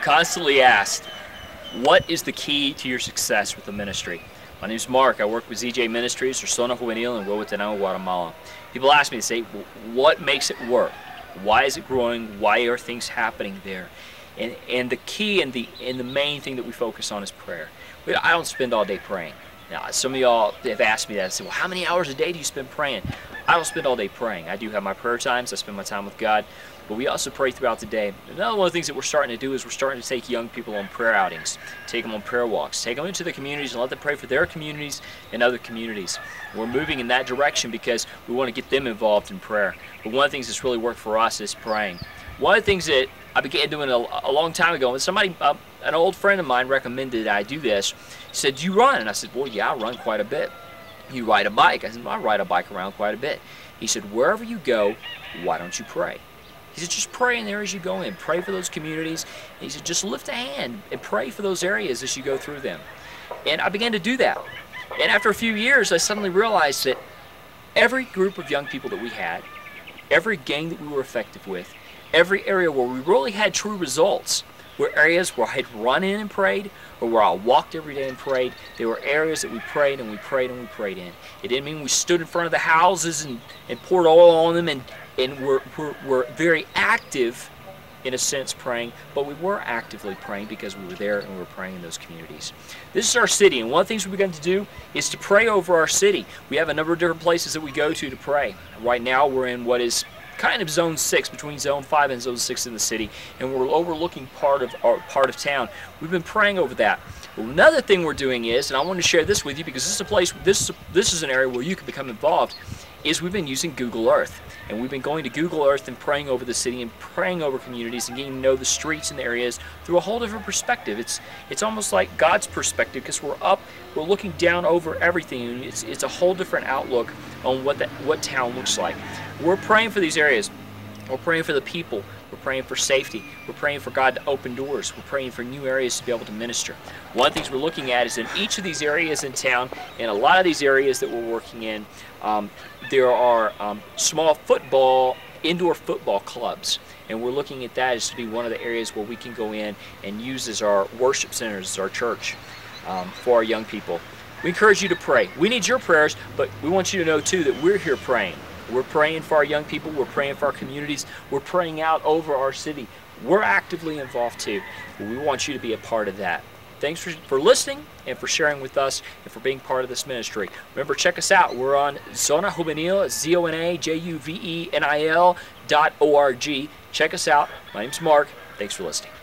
Constantly asked, what is the key to your success with the ministry? My name is Mark. I work with ZJ Ministries or Zona Juvenil in Huehuetenango, Guatemala. People ask me, they say, what makes it work? Why is it growing? Why are things happening there? And the key and the main thing that we focus on is prayer. I don't spend all day praying. Now, some of y'all have asked me that. I said, well, how many hours a day do you spend praying? I don't spend all day praying. I do have my prayer times. I spend my time with God. But we also pray throughout the day. Another one of the things that we're starting to do is we're starting to take young people on prayer outings, take them on prayer walks, take them into the communities and let them pray for their communities and other communities. We're moving in that direction because we want to get them involved in prayer. But one of the things that's really worked for us is praying. One of the things that I began doing a long time ago, and somebody, an old friend of mine recommended I do this. He said, "Do you run?" And I said, "Well, yeah, I run quite a bit." "You ride a bike?" I said, "Well, I ride a bike around quite a bit." He said, "Wherever you go, why don't you pray?" He said, "Just pray in there as you go in. Pray for those communities." And he said, "Just lift a hand and pray for those areas as you go through them." And I began to do that. And after a few years, I suddenly realized that every group of young people that we had, every gang that we were effective with, every area where we really had true results were areas where I had run in and prayed, or where I walked every day and prayed. They were areas that we prayed and we prayed and we prayed in. It didn't mean we stood in front of the houses and poured oil on them and we're very active in a sense praying, but we were actively praying because we were there and we were praying in those communities. This is our city, and one of the things we've begun to do is to pray over our city. We have a number of different places that we go to pray. Right now we're in what is kind of Zone 6, between Zone 5 and Zone 6 in the city, and we're overlooking part of town. We've been praying over that. Well, another thing we're doing is, and I want to share this with you because this is a place, this is an area where you can become involved, is we've been using Google Earth. And we've been going to Google Earth and praying over the city and praying over communities and getting to know the streets and the areas through a whole different perspective. It's almost like God's perspective because we're looking down over everything, and it's a whole different outlook on what town looks like. We're praying for these areas. We're praying for the people. We're praying for safety. We're praying for God to open doors. We're praying for new areas to be able to minister. One of the things we're looking at is in each of these areas in town, and a lot of these areas that we're working in, there are small indoor football clubs. And we're looking at that as to be one of the areas where we can go in and use as our worship centers, as our church, for our young people. We encourage you to pray. We need your prayers, but we want you to know too that we're here praying. We're praying for our young people. We're praying for our communities. We're praying out over our city. We're actively involved too. We want you to be a part of that. Thanks for listening and for sharing with us and for being part of this ministry. Remember, check us out. We're on Zona Juvenil, ZONAJUVENIL.org. Check us out. My name's Mark. Thanks for listening.